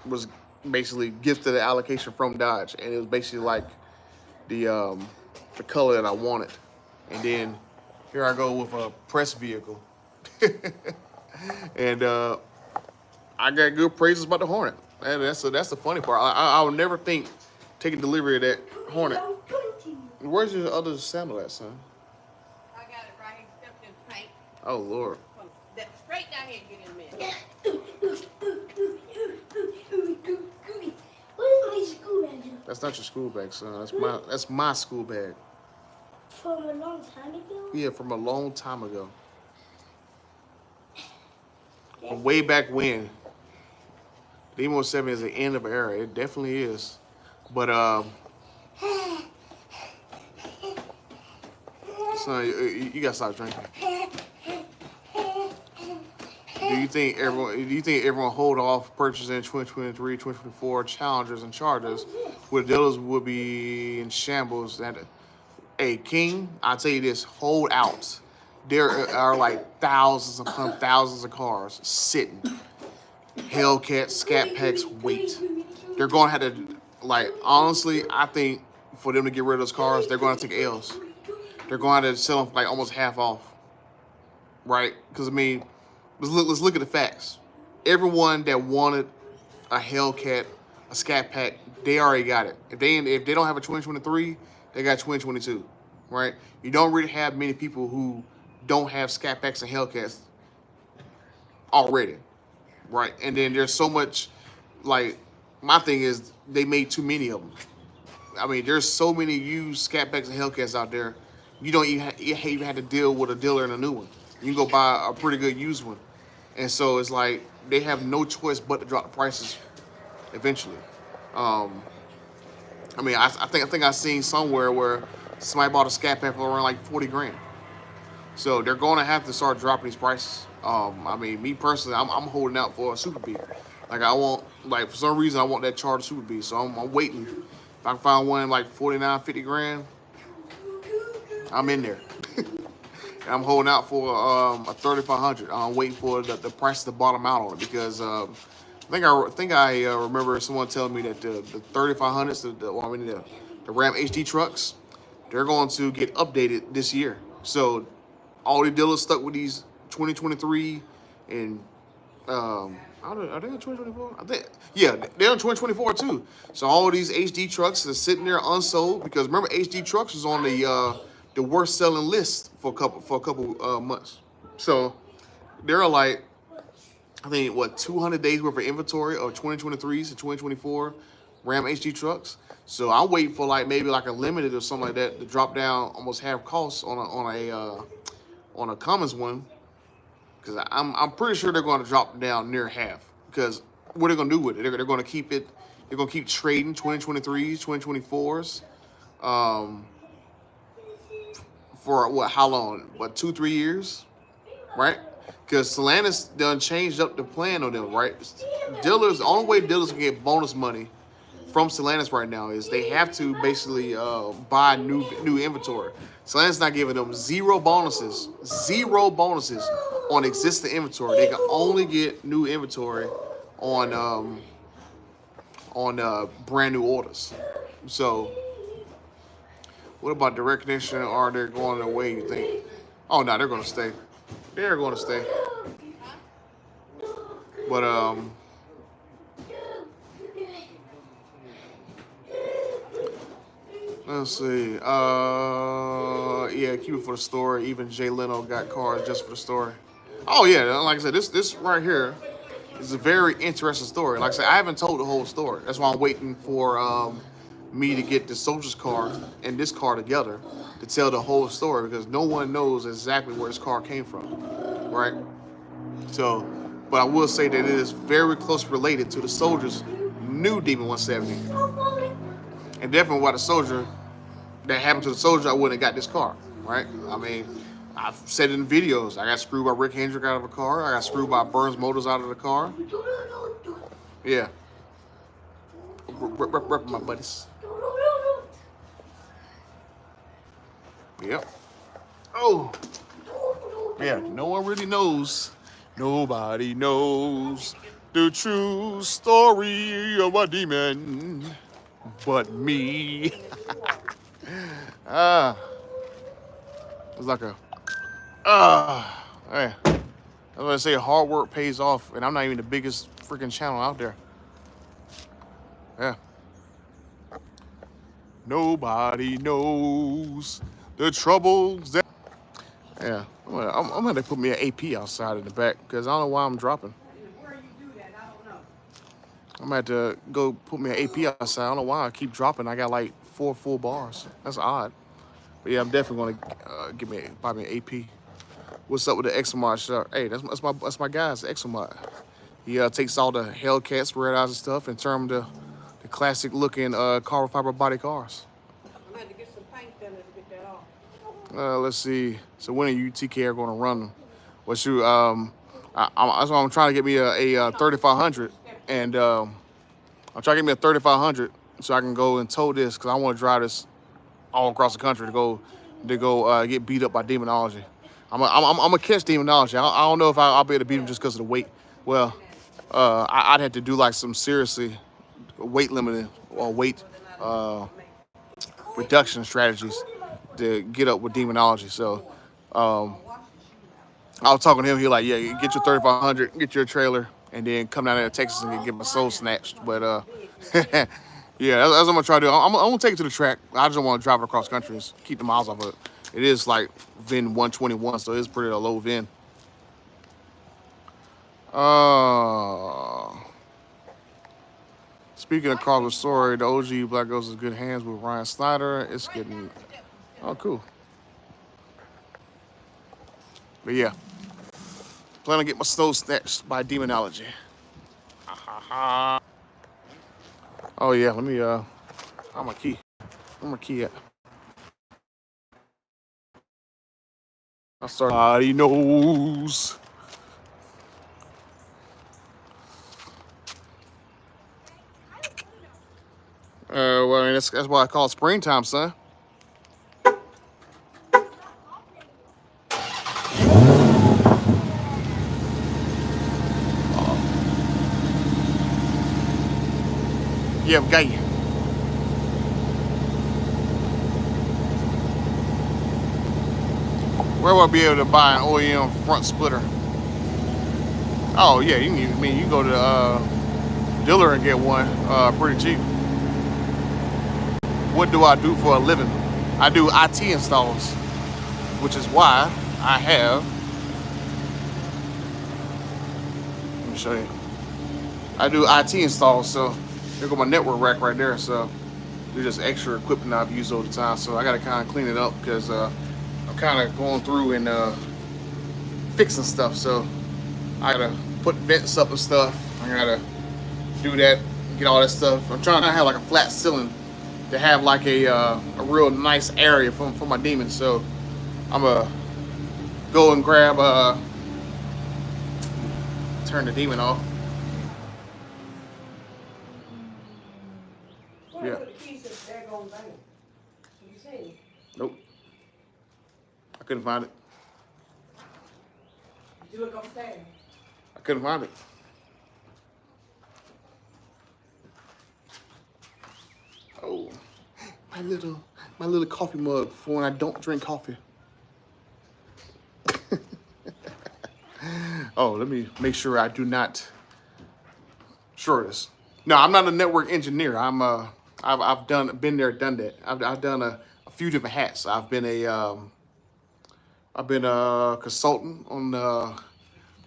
was basically gifted the allocation from Dodge, and it was basically like the color that I wanted. And then here I go with a press vehicle, and I got good praises about the Hornet. And that's the funny part. I would never think taking delivery of that Hornet. Where's your other sandal at, son? I got it right here, stepped in paint. Oh Lord. Straight down here and get in the Where's my school bag? That's not your school bag, son. That's my school bag. From a long time ago? Yeah, from a long time ago. From way back when. The D170 is the end of an era. It definitely is. But son, you gotta stop drinking. Do you think everyone hold off purchasing 2023, 2024 Challengers and Chargers, where dealers would be in shambles? And hey, King, I'll tell you this: hold out. There are like thousands upon thousands of cars sitting. Hellcat, Scat Packs, wait. They're going to have to, like, honestly, I think for them to get rid of those cars, they're going to take L's. They're going to have to sell them for like almost half off, right? Because I mean, let's look at the facts. Everyone that wanted a Hellcat, a Scat Pack, they already got it. If they don't have a 2023, they got 2022, right? You don't really have many people who don't have Scat Packs and Hellcats already, right? And then there's so much, like, my thing is they made too many of them. I mean, there's so many used Scat Packs and Hellcats out there. You don't even have to deal with a dealer in a new one. You can go buy a pretty good used one. And so it's like they have no choice but to drop the prices eventually. I mean, I think I seen somewhere where somebody bought a Scat Pack for around like 40 grand. So they're going to have to start dropping these prices. I mean, me personally, I'm holding out for a Super B. Like for some reason, I want that Charger Super B. So I'm waiting. If I can find one like 49, 50 grand, I'm in there. And I'm holding out for a 3500. I'm waiting for the price to bottom out on it because I think I remember someone telling me that the 3500s, the Ram HD trucks, they're going to get updated this year. So all the dealers stuck with these 2023 and are they in 2024? I think they're in 2024 too. So all of these HD trucks are sitting there unsold because remember HD trucks was on the worst selling list for a couple months. So there are like, I think, what, 200 days worth of inventory of 2023s and 2024 Ram HD trucks. So I'm waiting for like maybe like a limited or something like that to drop down almost half cost on a Cummins one, because I'm pretty sure they're going to drop down near half. Because what are they going to do with it? They're going to keep it. They're going to keep trading 2023s, 2024s, for what? How long? What, 2-3 years, right? Because Stellantis done changed up the plan on them, right? Dealers, the only way dealers can get bonus money from Stellantis right now is they have to basically buy new inventory. Stellantis not giving them zero bonuses on existing inventory. They can only get new inventory on brand new orders. So, what about the recognition? Are they going away, you think? Oh no, they're going to stay. They're going to stay. But let's see. Yeah, keep it for the story. Even Jay Leno got cars just for the story. Oh yeah, like I said, this right here is a very interesting story. Like I said, I haven't told the whole story. That's why I'm waiting for me to get the soldier's car and this car together to tell the whole story, because no one knows exactly where this car came from, right? So, but I will say that it is very close related to the soldier's new Demon 170. And definitely why the soldier, that happened to the soldier, I wouldn't have got this car, right? I mean, I've said it in videos. I got screwed by Rick Hendrick out of a car. I got screwed by Burns Motors out of the car. Yeah. Rep my buddies. Yep. Oh. Yeah, no one really knows. Nobody knows the true story of a demon but me. It's like a, hey. I was gonna say hard work pays off, and I'm not even the biggest freaking channel out there. Yeah. Nobody knows the troubles that. Yeah, I'm gonna put me an AP outside in the back, because I don't know why I'm dropping. I'm gonna have to go put me an AP outside. I don't know why I keep dropping. I got like 4 full bars. That's odd. But yeah, I'm definitely gonna buy me an AP. What's up with the Exomod shop? Hey, that's my guy's Exomod. He takes all the Hellcats, red eyes and stuff, and turn them to the classic looking carbon fiber body cars. I'm gonna have to get some paint thinner to get that off. Let's see. So when are you TK are gonna run them? Well, shoot, that's why I'm trying to get me a 3500, and I'm trying to get me a 3500 so I can go and tow this, because I want to drive this all across the country to go get beat up by Demonology. I'm gonna catch Demonology. I don't know if I'll be able to beat him just because of the weight. Well, I'd have to do like some seriously weight limiting or weight reduction strategies to get up with Demonology. So I was talking to him. He like, yeah, get your 3500, get your trailer, and then come down there to Texas and get my soul snatched. But yeah, that's what I'm gonna try to do. I'm gonna take it to the track. I just want to drive it across country and keep the miles off of it. It is like VIN 121, so it's pretty low VIN. Speaking of cars with story, the OG Black Ghost is good hands with Ryan Snyder. It's getting, oh cool. But yeah, plan to get my soul snatched by Demonology. Oh yeah, let me I'm a key. Where my key at? I started. Nobody knows. Well, I mean, that's why I call it springtime, son. Yeah, I've got you. Where will I be able to buy an OEM front splitter? Oh yeah, you can go to the dealer and get one pretty cheap. What do I do for a living? I do IT installs, which is why I have me show you. I do IT installs, so there go my network rack right there. So there's just extra equipment I've used over the time. So I gotta kind of clean it up because I'm kind of going through and fixing stuff. So I gotta put vents up and stuff. I gotta do that, get all that stuff. I'm trying to have like a flat ceiling to have like a real nice area for my demon. So I'm gonna go and grab turn the demon off. Yeah. Nope. I couldn't find it. Did you look upstairs? I couldn't find it. Oh, my little coffee mug for when I don't drink coffee. Oh, let me make sure I do not short this. No, I'm not a network engineer. I've been there, done that. I've done a few different hats. I've been a consultant on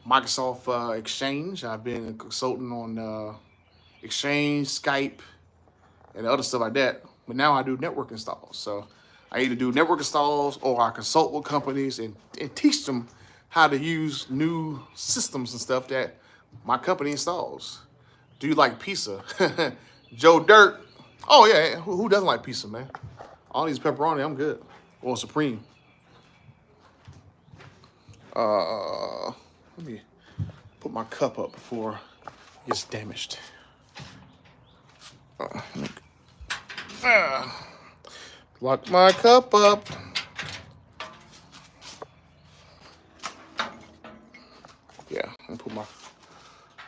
Microsoft Exchange. I've been a consultant on Exchange, Skype, and other stuff like that. But now I do network installs. So I either do network installs or I consult with companies and teach them how to use new systems and stuff that my company installs. Do you like pizza? Joe Dirt. Oh yeah, who doesn't like pizza, man? All these pepperoni, I'm good. Or Supreme. Let me put my cup up before it gets damaged. Lock my cup up. Yeah, I'm gonna put my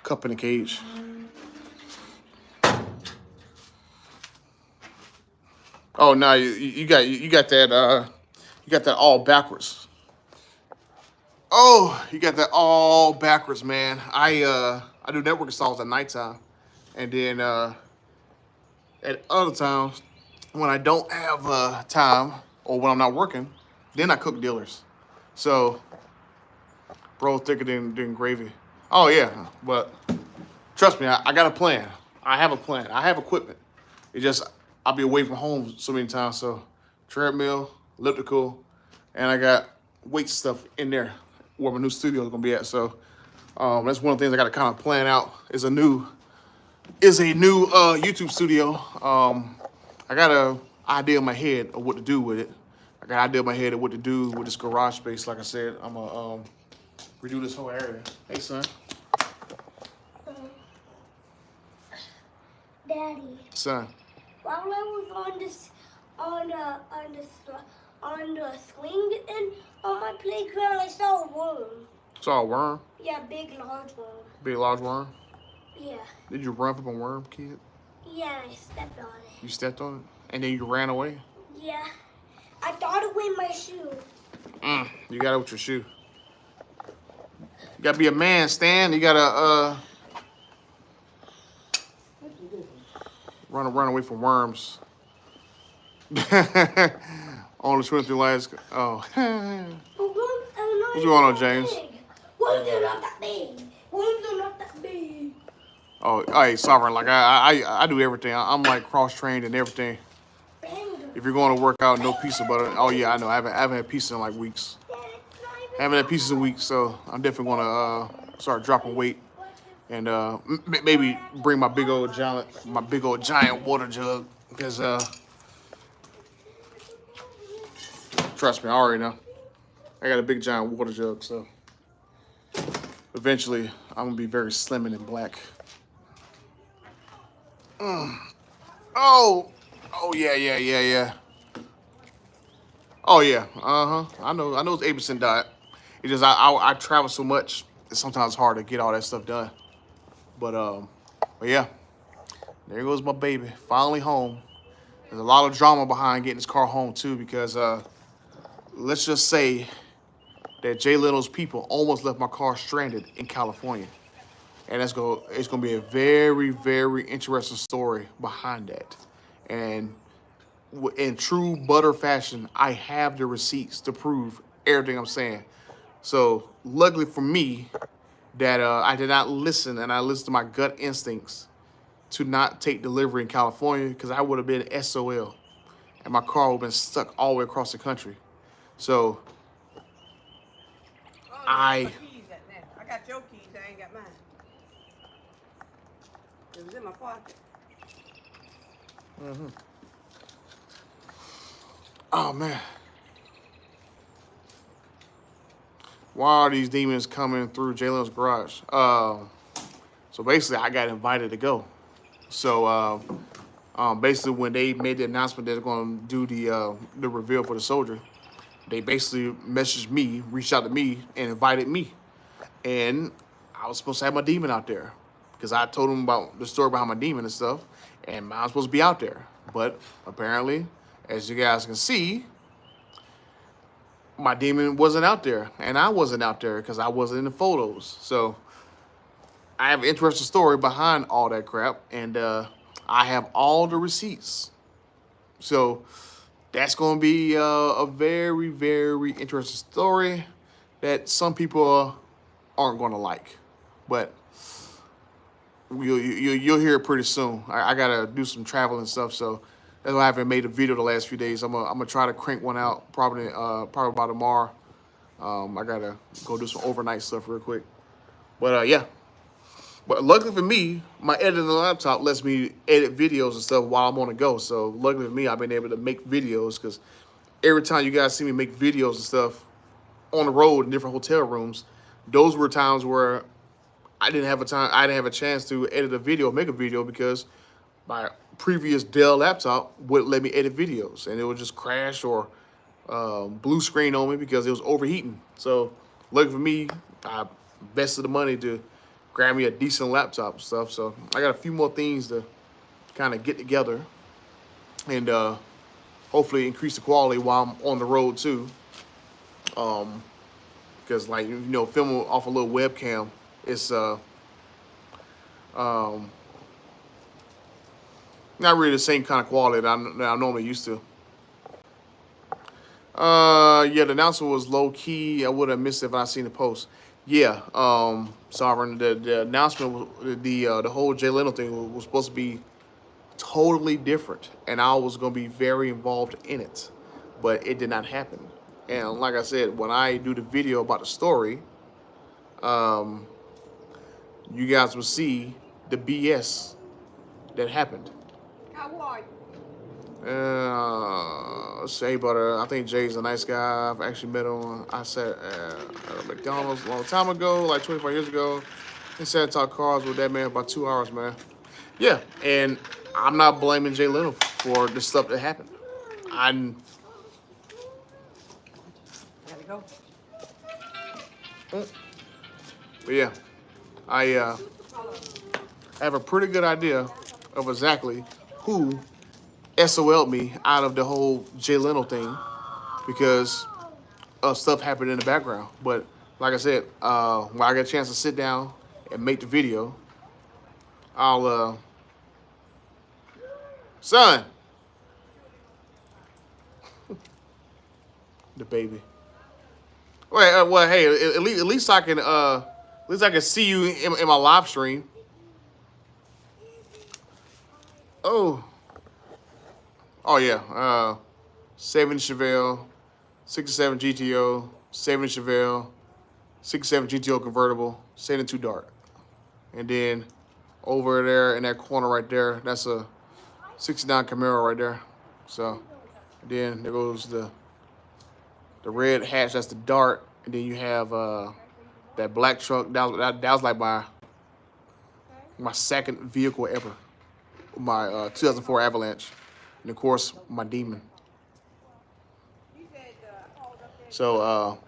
cup in the cage. Oh no, you got that all backwards. Oh, you got that all backwards, man. I do network installs at nighttime, and then at other times when I don't have time or when I'm not working, then I cook dealers. So, bro, thicker than gravy. Oh yeah, but trust me, I got a plan. I have a plan. I have equipment. It just I'll be away from home so many times. So, treadmill, elliptical, and I got weight stuff in there where my new studio is gonna be at. So, that's one of the things I got to kind of plan out. Is a new YouTube studio. I got an idea in my head of what to do with it. I got an idea in my head of what to do with this garage space. Like I said, I'm gonna redo this whole area. Hey, son. Daddy. Son. While I was on the swing and on my playground, I saw a worm. Saw a worm? Yeah, big large worm. Big large worm? Yeah. Did you run from a worm, kid? Yeah, I stepped on it. You stepped on it? And then you ran away? Yeah. I thought it was my shoe. You got it with your shoe. You gotta be a man, Stan. You gotta run away from worms. On the 23 lights. Oh. What's going on, James? Worms are not that big. Worms are not that big. Oh, hey, Sovereign. Like I do everything. I'm like cross trained and everything. If you're going to work out, no pizza butter. Oh yeah, I know. I haven't had pizza in like weeks. Haven't had pizza in weeks, so I'm definitely gonna start dropping weight and maybe bring my big old giant water jug because trust me, I already know. I got a big giant water jug, so eventually I'm gonna be very slim and black. Oh yeah. Oh yeah, I know it's 8% diet. It's just I travel so much, it's sometimes hard to get all that stuff done. But yeah, there goes my baby, finally home. There's a lot of drama behind getting this car home too, because let's just say that Jay Leno's people almost left my car stranded in California. And it's gonna be a very, very interesting story behind that. And in true butter fashion, I have the receipts to prove everything I'm saying. So luckily for me, that I did not listen, and I listened to my gut instincts to not take delivery in California, because I would have been SOL, and my car would have been stuck all the way across the country. So Oh, I my keys at now. I got your keys. I ain't got mine. It was in my pocket. oh man, why are these demons coming through Jalen's garage? So basically, I got invited to go. So basically, when they made the announcement that they're going to do the reveal for the soldier, they basically messaged me, reached out to me, and invited me. And I was supposed to have my demon out there, because I told them about the story behind my demon and stuff, and I was supposed to be out there. But apparently, as you guys can see, my demon wasn't out there, and I wasn't out there because I wasn't in the photos. So I have an interesting story behind all that crap, and I have all the receipts. So that's going to be a very, very interesting story that some people aren't going to like. But you'll hear it pretty soon. I got to do some travel and stuff, so that's why I haven't made a video the last few days. I'm gonna try to crank one out probably by tomorrow. I got to go do some overnight stuff real quick. But yeah. But luckily for me, my editing laptop lets me edit videos and stuff while I'm on the go. So luckily for me, I've been able to make videos, because every time you guys see me make videos and stuff on the road in different hotel rooms, those were times where I didn't have a chance to edit a video, make a video, because my previous Dell laptop wouldn't let me edit videos, and it would just crash or blue screen on me because it was overheating. So luckily for me, I invested the money to grab me a decent laptop and stuff. So I got a few more things to kind of get together, and hopefully increase the quality while I'm on the road too. Because like, filming off a little webcam, it's not really the same kind of quality that I'm normally used to. Yeah, the announcement was low key. I would have missed it if I seen the post. Yeah, Sovereign, the announcement, the whole Jay Leno thing was supposed to be totally different, and I was going to be very involved in it, but it did not happen. And like I said, when I do the video about the story, you guys will see the BS that happened. How are you? Let's say, but I think Jay's a nice guy. I've actually met him. I sat at McDonald's a long time ago, like 25 years ago. He sat and talked cars with that man about 2 hours, man. Yeah, and I'm not blaming Jay Leno for the stuff that happened. Gotta go. But yeah, I have a pretty good idea of exactly who SOL'd me out of the whole Jay Leno thing, because stuff happened in the background. But like I said, when I get a chance to sit down and make the video, I'll son, the baby. Well, hey, at least I can see you in my live stream. Oh yeah. 70 Chevelle, 67 GTO, 70 Chevelle, 67 GTO convertible, 72 Dart. And then over there in that corner right there, that's a 69 Camaro right there. So then there goes the red hatch, that's the Dart. And then you have that black truck. That was like my second vehicle ever. My 2004 Avalanche. And of course, my Demon. So,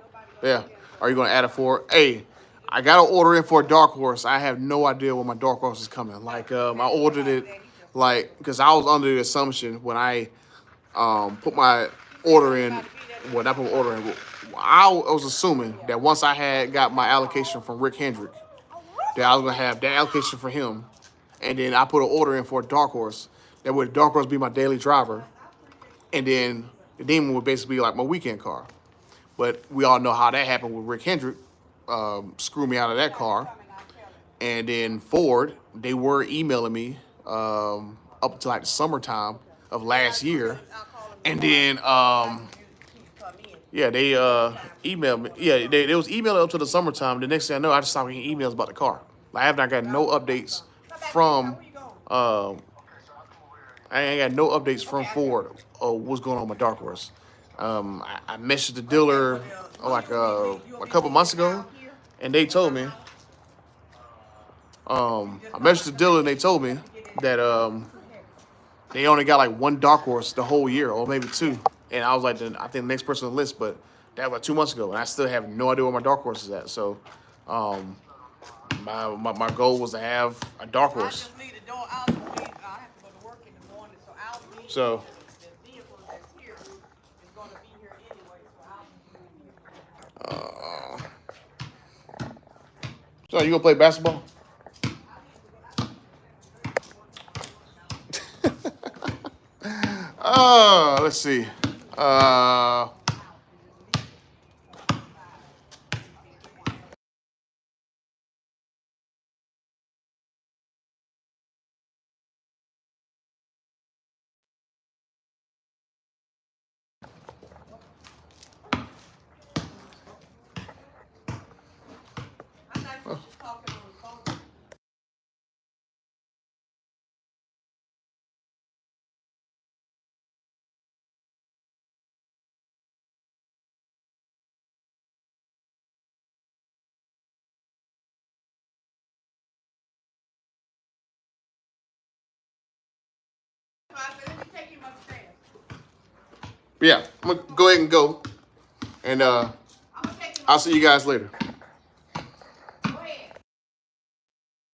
yeah. Are you going to add a 4? Hey, I got to order in for a Dark Horse. I have no idea when my Dark Horse is coming. Like, I ordered it, like, because I was under the assumption when I put my order in, when I put my order in, I was assuming that once I had got my allocation from Rick Hendrick, that I was going to have that allocation for him, and then I put an order in for a Dark Horse. That would Dark Horse be my daily driver, and then the Demon would basically be like my weekend car. But we all know how that happened with Rick Hendrick. Screw me out of that car. And then Ford, they were emailing me up to like the summertime of last year. And then yeah, they emailed me. Yeah, they was emailing up to the summertime. The next thing I know, I just started getting emails about the car. Like, I have not got no updates from I ain't got no updates from Ford of what's going on with Dark Horse. I messaged the dealer like a couple months ago, and they told me. I messaged the dealer and they told me that they only got like one Dark Horse the whole year, or maybe two. And I was like, I think the next person on the list, but that was like 2 months ago, and I still have no idea where my Dark Horse is at. So, my goal was to have a Dark Horse. So. So you gonna play basketball? Let's see. Yeah, I'm gonna go ahead and go, and I'll see you guys later.